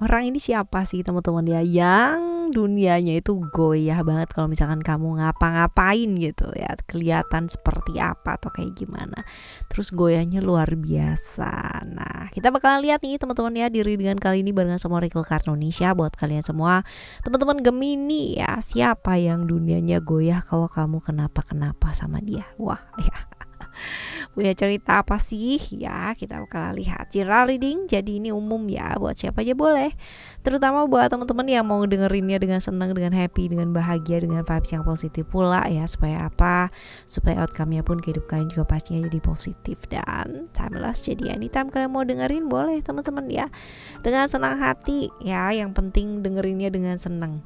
Orang ini siapa sih teman-teman ya, yang dunianya itu goyah banget kalau misalkan kamu ngapa-ngapain gitu ya, kelihatan seperti apa atau kayak gimana. Terus goyahnya luar biasa. Nah, kita bakalan lihat nih teman-teman ya, diri dengan kali ini barengan sama Oracle Card Indonesia buat kalian semua. Teman-teman Gemini ya, siapa yang dunianya goyah kalau kamu kenapa-kenapa sama dia? Wah, ya. Punya cerita apa sih ya, kita bakal lihat. General reading, jadi ini umum ya, buat siapa aja boleh, terutama buat teman-teman yang mau dengerinnya dengan senang, dengan happy, dengan bahagia, dengan vibes yang positif pula ya. Supaya apa? Supaya outcome-nya pun kehidupan kalian juga pastinya jadi positif dan timeless. Jadi anytime kalian mau dengerin boleh teman-teman ya, dengan senang hati ya, yang penting dengerinnya dengan senang.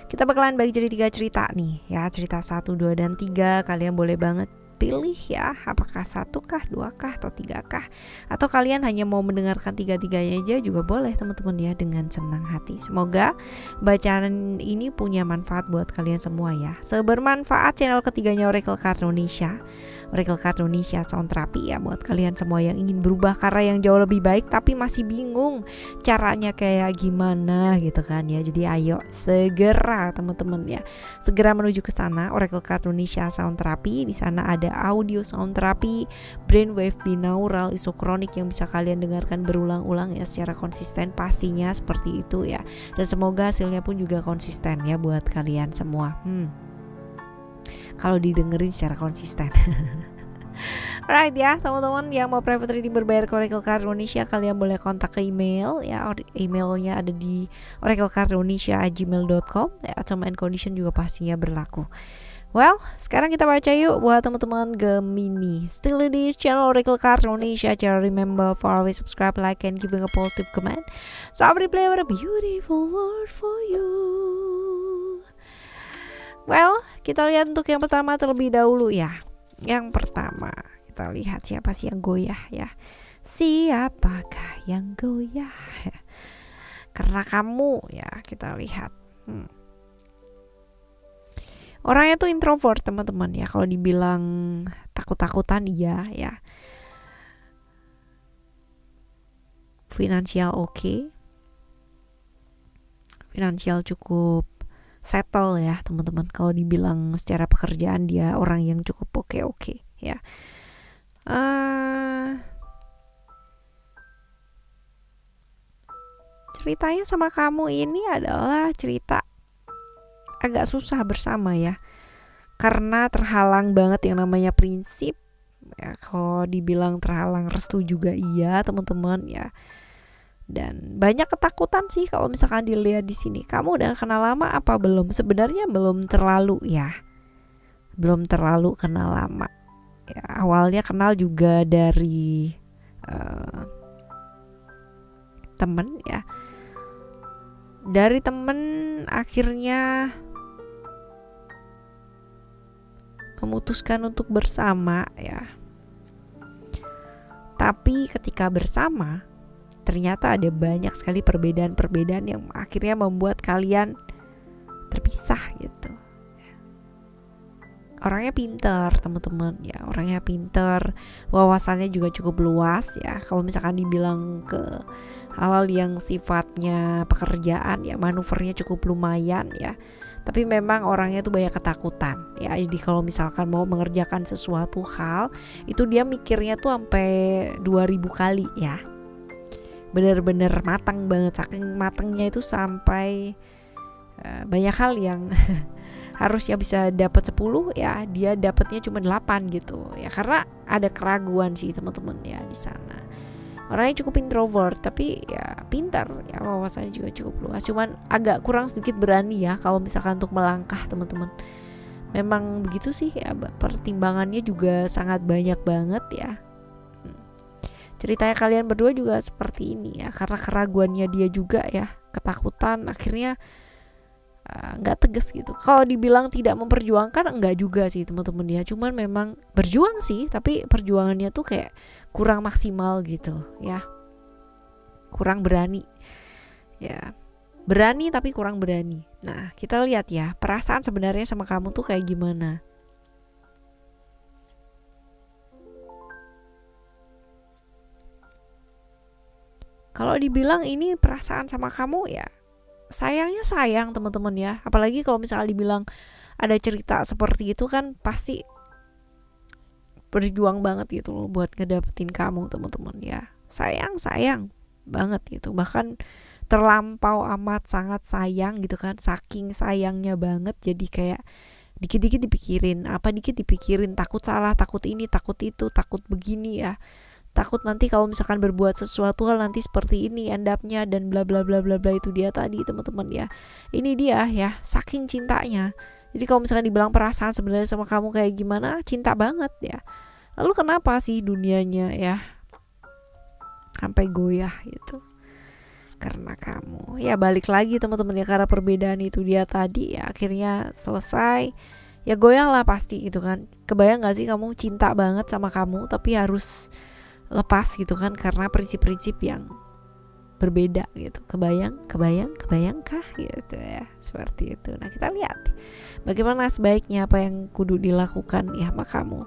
Kita bakalan bagi jadi 3 cerita nih ya, cerita 1, 2, dan 3. Kalian boleh banget pilih ya, apakah 1 kah, 2 kah, atau 3 kah, atau kalian hanya mau mendengarkan 3-tiganya aja juga boleh teman-teman ya, dengan senang hati. Semoga bacaan ini punya manfaat buat kalian semua ya, sebermanfaat channel ketiganya Oracle Card Indonesia, Oracle Card Indonesia Sound Therapy ya, buat kalian semua yang ingin berubah karena yang jauh lebih baik tapi masih bingung caranya kayak gimana gitu kan ya. Jadi ayo segera teman-teman ya, segera menuju ke sana, Oracle Card Indonesia Sound Therapy. Di sana ada audio sound therapy, brainwave binaural isokronik yang bisa kalian dengarkan berulang-ulang ya, secara konsisten pastinya seperti itu ya. Dan semoga hasilnya pun juga konsisten ya buat kalian semua. Kalau didengerin secara konsisten. Alright ya teman-teman yang mau private reading berbayar ke Oracle Card Indonesia, kalian boleh kontak ke email ya, emailnya ada di oraclecardindonesia@gmail.com ya, term and condition juga pastinya berlaku. Well, sekarang kita baca yuk buat teman-teman Gemini. Still in this channel Oracle Card Indonesia. Jangan remember for always subscribe, like, and giving a positive comment. So I will play with a beautiful word for you. Well, kita lihat untuk yang pertama terlebih dahulu ya. Yang pertama, kita lihat siapa sih yang goyah ya. Siapakah yang goyah? Karena kamu ya, kita lihat. Orangnya tuh introvert teman-teman ya. Kalau dibilang takut-takutan iya ya. Finansial oke. Finansial cukup settle ya teman-teman. Kalau dibilang secara pekerjaan dia orang yang cukup oke ya. Ceritanya sama kamu ini adalah cerita agak susah bersama ya, karena terhalang banget yang namanya prinsip ya. Kalau dibilang terhalang restu juga iya teman-teman ya. Dan banyak ketakutan sih kalau misalkan dilihat di sini. Kamu udah kenal lama apa belum? Sebenarnya belum terlalu ya, belum terlalu kenal lama ya. Awalnya kenal juga dari temen ya, dari temen akhirnya memutuskan untuk bersama ya. Tapi ketika bersama ternyata ada banyak sekali perbedaan-perbedaan yang akhirnya membuat kalian terpisah gitu. Orangnya pintar teman-teman ya, orangnya pintar, wawasannya juga cukup luas ya. Kalau misalkan dibilang ke hal-hal yang sifatnya pekerjaan ya, manuvernya cukup lumayan ya. Tapi memang orangnya tuh banyak ketakutan ya. Jadi kalau misalkan mau mengerjakan sesuatu hal, itu dia mikirnya tuh sampai 2000 kali ya. Bener-bener matang banget, saking matangnya itu sampai banyak hal yang harusnya bisa dapat 10 ya, dia dapatnya cuma 8 gitu ya, karena ada keraguan sih teman-teman ya di sana. Orangnya cukup introvert tapi ya pintar ya, wawasannya juga cukup luas, cuman agak kurang sedikit berani ya kalau misalkan untuk melangkah teman-teman. Memang begitu sih ya, pertimbangannya juga sangat banyak banget ya. Ceritanya kalian berdua juga seperti ini ya, karena keraguannya dia juga ya, ketakutan, akhirnya nggak tegas gitu. Kalau dibilang tidak memperjuangkan enggak juga sih teman-teman ya, cuman memang berjuang sih, tapi perjuangannya tuh kayak kurang maksimal gitu ya, kurang berani ya, berani tapi kurang berani. Nah kita lihat ya, perasaan sebenarnya sama kamu tuh kayak gimana. Kalau dibilang ini perasaan sama kamu, ya sayangnya sayang teman-teman ya. Apalagi kalau misalnya dibilang ada cerita seperti itu kan pasti berjuang banget gitu loh buat ngedapetin kamu teman-teman ya. Sayang banget gitu, bahkan terlampau amat sangat sayang gitu kan, saking sayangnya banget jadi kayak dikit-dikit dipikirin, takut salah, takut ini, takut itu, takut begini ya, takut nanti kalau misalkan berbuat sesuatu hal nanti seperti ini end up-nya dan bla bla bla bla bla. Itu dia tadi teman-teman ya, ini dia ya, saking cintanya. Jadi kalau misalkan dibilang perasaan sebenarnya sama kamu kayak gimana, cinta banget ya. Lalu kenapa sih dunianya ya sampai goyah gitu? Karena kamu. Ya balik lagi teman-teman ya, karena perbedaan itu dia tadi ya, akhirnya selesai. Ya goyah lah pasti gitu kan. Kebayang gak sih kamu cinta banget sama kamu tapi harus lepas gitu kan karena prinsip-prinsip yang berbeda gitu. Kebayang kah gitu ya, seperti itu. Nah kita lihat bagaimana sebaiknya apa yang kudu dilakukan ya sama kamu.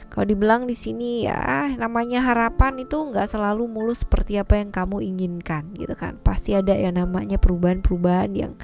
Kalau dibilang di sini ya, namanya harapan itu nggak selalu mulus seperti apa yang kamu inginkan gitu kan. Pasti ada yang namanya perubahan-perubahan yang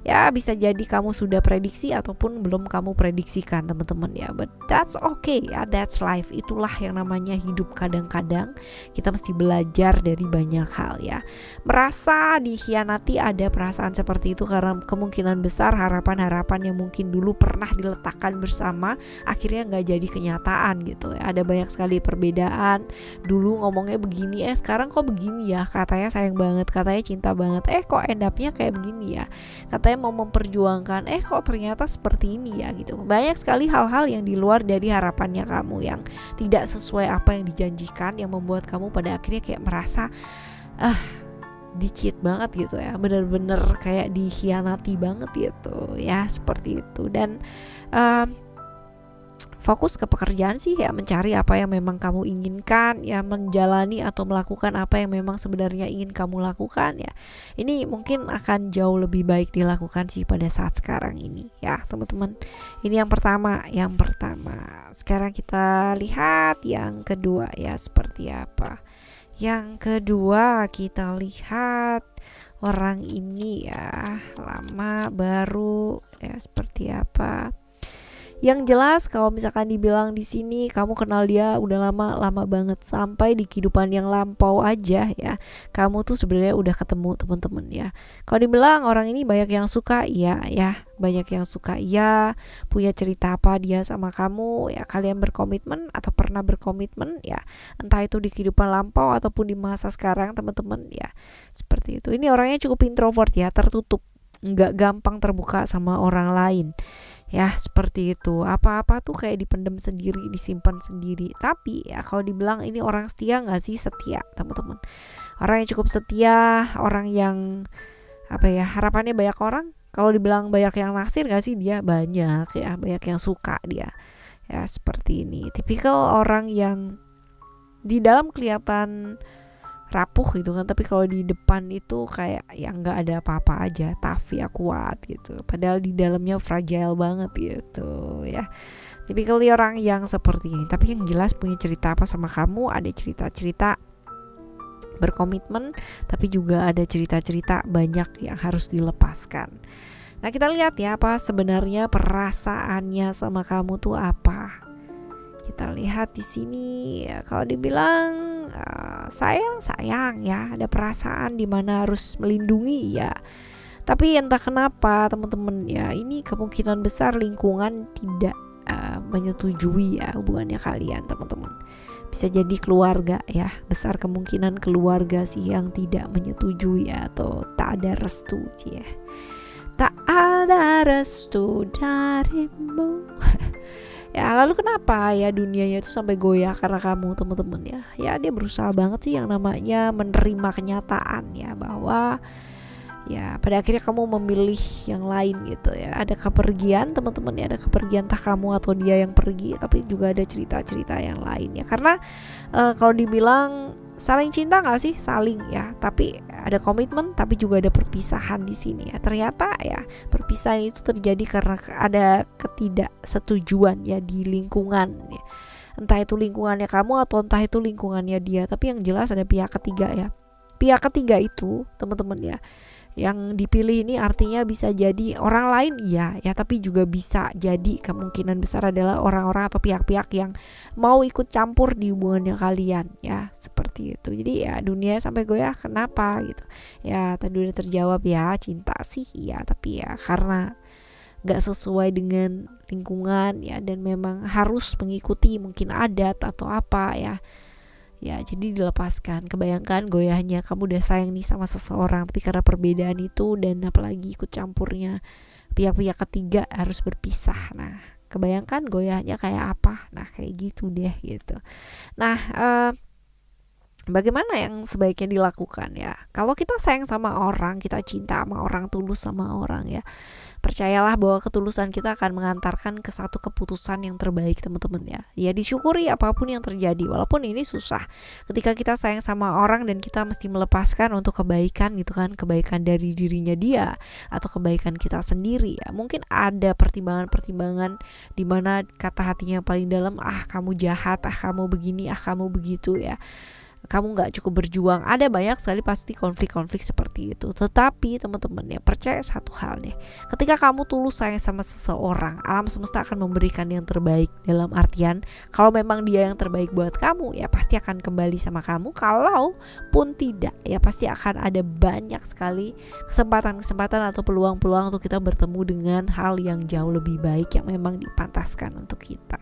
ya bisa jadi kamu sudah prediksi ataupun belum kamu prediksikan teman-teman ya. But that's okay ya, that's life. Itulah yang namanya hidup. Kadang-kadang kita mesti belajar dari banyak hal ya. Merasa dikhianati, ada perasaan seperti itu karena kemungkinan besar harapan-harapan yang mungkin dulu pernah diletakkan bersama akhirnya nggak jadi kenyataan gitu ya. Ada banyak sekali perbedaan. Dulu ngomongnya begini, sekarang kok begini ya. Katanya sayang banget, katanya cinta banget, kok end up-nya kayak begini ya. Katanya mau memperjuangkan, kok ternyata seperti ini ya gitu. Banyak sekali hal-hal yang di luar dari harapannya kamu yang tidak sesuai apa yang dijanjikan, yang membuat kamu pada akhirnya kayak merasa di-cheat banget gitu ya, bener-bener kayak dikhianati banget gitu ya, seperti itu. Dan fokus ke pekerjaan sih ya, mencari apa yang memang kamu inginkan ya, menjalani atau melakukan apa yang memang sebenarnya ingin kamu lakukan ya. Ini mungkin akan jauh lebih baik dilakukan sih pada saat sekarang ini ya teman-teman. Ini yang pertama. Sekarang kita lihat yang kedua ya, seperti apa. Yang kedua kita lihat orang ini ya, lama baru ya, seperti apa. Yang jelas kalau misalkan dibilang di sini kamu kenal dia udah lama banget, sampai di kehidupan yang lampau aja ya, kamu tuh sebenarnya udah ketemu teman-teman ya. Kalau dibilang orang ini banyak yang suka, iya ya, banyak yang suka, iya, punya cerita apa dia sama kamu ya, kalian berkomitmen atau pernah berkomitmen ya, entah itu di kehidupan lampau ataupun di masa sekarang teman-teman ya, seperti itu. Ini orangnya cukup introvert ya, tertutup, nggak gampang terbuka sama orang lain ya, seperti itu. Apa-apa tuh kayak dipendam sendiri, disimpan sendiri. Tapi ya kalau dibilang ini orang setia nggak sih? Setia teman-teman. Orang yang cukup setia, orang yang apa ya, harapannya banyak orang. Kalau dibilang banyak yang naksir nggak sih? Dia banyak ya, banyak yang suka dia ya, seperti ini. Tipikal orang yang di dalam kelihatan rapuh gitu kan, tapi kalau di depan itu kayak yang nggak ada apa-apa aja, tough ya, kuat gitu, padahal di dalamnya fragile banget gitu ya. Tipikal orang yang seperti ini, tapi yang jelas punya cerita apa sama kamu, ada cerita-cerita berkomitmen, tapi juga ada cerita-cerita banyak yang harus dilepaskan. Nah kita lihat ya, apa sebenarnya perasaannya sama kamu tuh apa. Kita lihat di sini ya, kalau dibilang sayang ya, ada perasaan dimana harus melindungi ya. Tapi entah kenapa teman-teman ya, ini kemungkinan besar lingkungan tidak menyetujui ya hubungannya kalian teman-teman. Bisa jadi keluarga ya, besar kemungkinan keluarga sih yang tidak menyetujui ya, atau tak ada restu ya. Tak ada restu darimu. Ya lalu kenapa ya dunianya itu sampai goyah karena kamu teman-teman ya. Ya dia berusaha banget sih yang namanya menerima kenyataan ya, bahwa ya pada akhirnya kamu memilih yang lain gitu ya. Ada kepergian teman-teman ya, ada kepergian, entah kamu atau dia yang pergi, tapi juga ada cerita-cerita yang lain ya. Karena kalau dibilang saling cinta nggak sih? Saling ya, tapi ada komitmen, tapi juga ada perpisahan di sini ya. Ternyata ya perpisahan itu terjadi karena ada ketidaksetujuan ya di lingkungan ya. Entah itu lingkungannya kamu atau entah itu lingkungannya dia, tapi yang jelas ada pihak ketiga ya. pihak ketiga itu teman-teman ya, yang dipilih ini artinya bisa jadi orang lain ya, tapi juga bisa jadi kemungkinan besar adalah orang-orang atau pihak-pihak yang mau ikut campur di hubungannya kalian ya, seperti itu. Jadi ya dunia sampai goyah kenapa gitu ya, tadi udah terjawab ya, cinta sih ya, tapi ya karena gak sesuai dengan lingkungan ya, dan memang harus mengikuti mungkin adat atau apa ya, jadi dilepaskan. Kebayangkan goyahnya kamu udah sayang nih sama seseorang, tapi karena perbedaan itu dan apalagi ikut campurnya pihak-pihak ketiga harus berpisah. Nah kebayangkan goyahnya kayak apa. Nah kayak gitu deh gitu. Nah bagaimana yang sebaiknya dilakukan ya? Kalau kita sayang sama orang, kita cinta sama orang, tulus sama orang ya, percayalah bahwa ketulusan kita akan mengantarkan ke satu keputusan yang terbaik teman-teman ya. Ya disyukuri apapun yang terjadi, walaupun ini susah. Ketika kita sayang sama orang dan kita mesti melepaskan untuk kebaikan gitu kan, kebaikan dari dirinya dia atau kebaikan kita sendiri ya. Mungkin ada pertimbangan-pertimbangan di mana kata hatinya yang paling dalam, kamu jahat, kamu begini, kamu begitu ya, kamu gak cukup berjuang. Ada banyak sekali pasti konflik-konflik seperti itu. Tetapi teman-teman ya, percaya satu hal deh, ketika kamu tulus sayang sama seseorang, alam semesta akan memberikan yang terbaik. Dalam artian kalau memang dia yang terbaik buat kamu ya pasti akan kembali sama kamu. Kalau pun tidak ya pasti akan ada banyak sekali kesempatan-kesempatan atau peluang-peluang untuk kita bertemu dengan hal yang jauh lebih baik yang memang dipantaskan untuk kita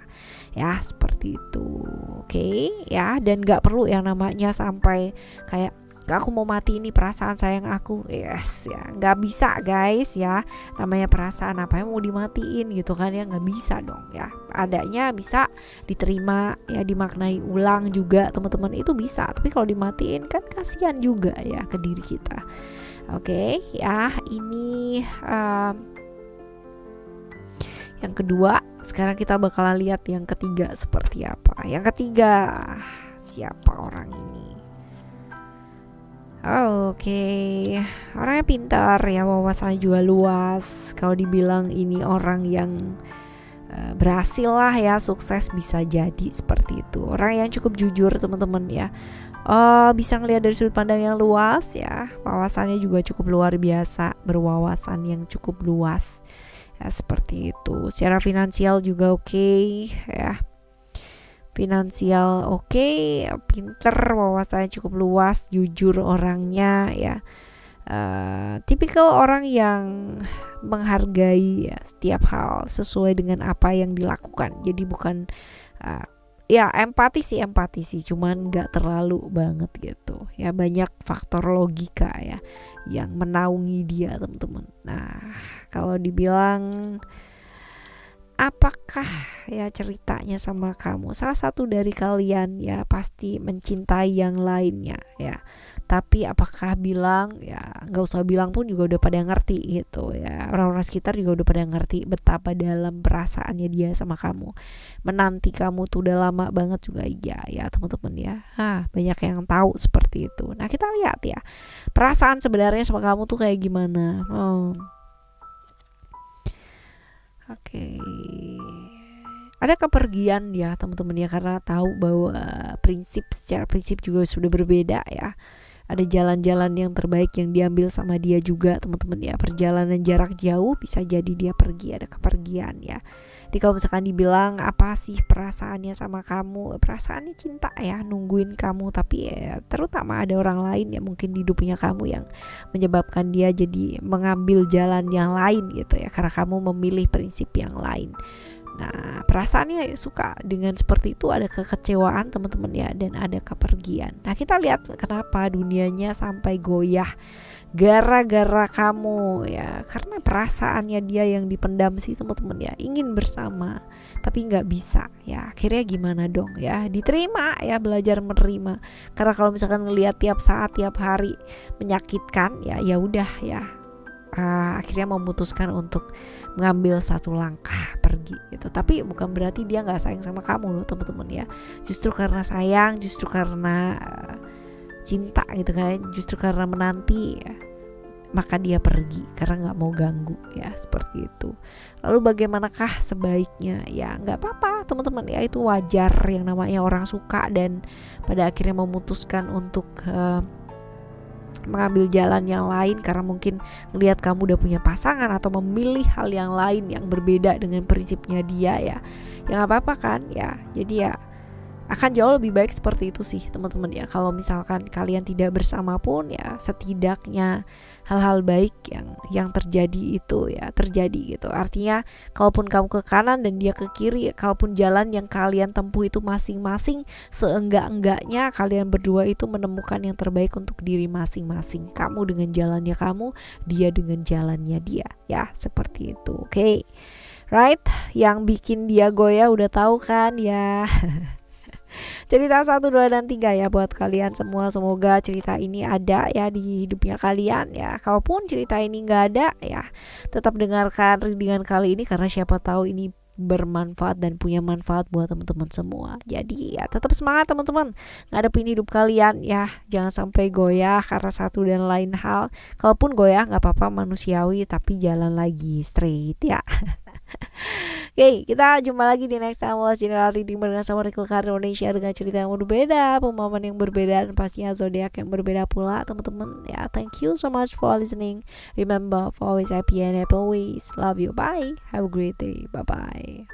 ya, seperti itu. Oke ya, dan gak perlu yang namanya sampai kayak aku mau mati ini perasaan sayang aku, yes ya, nggak bisa guys ya. Namanya perasaan apa yang mau dimatiin gitu kan ya, nggak bisa dong ya. Adanya bisa diterima ya, dimaknai ulang juga teman-teman, itu bisa. Tapi kalau dimatiin kan kasihan juga ya ke diri kita. Oke ya, ini yang kedua. Sekarang kita bakalan lihat yang ketiga seperti apa. Yang ketiga, siapa orang ini? Oke, orangnya pintar ya, wawasannya juga luas. Kalau dibilang ini orang yang berhasil lah ya, sukses, bisa jadi seperti itu. Orang yang cukup jujur teman-teman ya. Bisa ngelihat dari sudut pandang yang luas ya. Wawasannya juga cukup luar biasa, berwawasan yang cukup luas. Ya, seperti itu. Secara finansial juga oke ya. Finansial oke, pinter, wawasannya cukup luas, jujur orangnya ya. Tipikal orang yang menghargai ya, setiap hal sesuai dengan apa yang dilakukan. Jadi bukan ya empati sih, cuman nggak terlalu banget gitu ya. Banyak faktor logika ya yang menaungi dia teman-teman. Nah kalau dibilang apakah ya ceritanya sama kamu, salah satu dari kalian ya pasti mencintai yang lainnya ya. Tapi apakah bilang, ya gak usah bilang pun juga udah pada ngerti gitu ya. Orang-orang sekitar juga udah pada ngerti betapa dalam perasaannya dia sama kamu. Menanti kamu tuh udah lama banget juga ya teman-teman ya. Banyak yang tahu seperti itu. Nah kita lihat ya, perasaan sebenarnya sama kamu tuh kayak gimana. Oke. Ada kepergian ya teman-teman ya, karena tahu bahwa secara prinsip juga sudah berbeda ya. Ada jalan-jalan yang terbaik yang diambil sama dia juga teman-teman ya. Perjalanan jarak jauh bisa jadi dia pergi, ada kepergian ya. Jadi kalau misalkan dibilang apa sih perasaannya sama kamu, perasaannya cinta ya, nungguin kamu. Tapi ya terutama ada orang lain ya mungkin di hidupnya kamu yang menyebabkan dia jadi mengambil jalan yang lain gitu ya, karena kamu memilih prinsip yang lain. Nah perasaannya suka dengan seperti itu, ada kekecewaan teman-teman ya, dan ada kepergian. Nah kita lihat kenapa dunianya sampai goyah gara-gara kamu ya, karena perasaannya dia yang dipendam sih teman-teman ya, ingin bersama tapi nggak bisa ya. Akhirnya gimana dong ya, diterima ya, belajar menerima. Karena kalau misalkan ngelihat tiap saat tiap hari menyakitkan ya udah ya, akhirnya memutuskan untuk mengambil satu langkah pergi gitu. Tapi bukan berarti dia nggak sayang sama kamu loh teman-teman ya. Justru karena sayang, justru karena cinta gitu kan, justru karena menanti ya, maka dia pergi karena nggak mau ganggu ya, seperti itu. Lalu bagaimanakah sebaiknya ya? Nggak apa-apa teman-teman ya, itu wajar yang namanya orang suka dan pada akhirnya memutuskan untuk mengambil jalan yang lain karena mungkin ngelihat kamu udah punya pasangan atau memilih hal yang lain yang berbeda dengan prinsipnya dia ya nggak apa-apa kan ya. Jadi ya akan jauh lebih baik seperti itu sih teman-teman ya. Kalau misalkan kalian tidak bersama pun ya setidaknya hal-hal baik yang terjadi itu ya terjadi gitu. Artinya kalaupun kamu ke kanan dan dia ke kiri, kalaupun jalan yang kalian tempuh itu masing-masing, seenggak-enggaknya kalian berdua itu menemukan yang terbaik untuk diri masing-masing. Kamu dengan jalannya kamu, dia dengan jalannya dia ya, seperti itu. Oke. Right? Yang bikin dia goyah udah tahu kan ya. Cerita 1, 2, dan 3 ya buat kalian semua. Semoga cerita ini ada ya di hidupnya kalian ya. Kalaupun cerita ini gak ada ya, tetap dengarkan readingan kali ini karena siapa tahu ini bermanfaat dan punya manfaat buat teman-teman semua. Jadi ya tetap semangat teman-teman ngadepin hidup kalian ya. Jangan sampai goyah karena satu dan lain hal. Kalaupun goyah gak apa-apa, manusiawi, tapi jalan lagi straight ya. Oke, kita jumpa lagi di next time was General Reading barengan sama Oracle Card Indonesia dengan cerita yang berbeda, pemahaman yang berbeda, dan pastinya zodiak yang berbeda pula teman-teman ya. Thank you so much for listening. Remember, for always happy and happy always. Love you. Bye. Have a great day. Bye bye.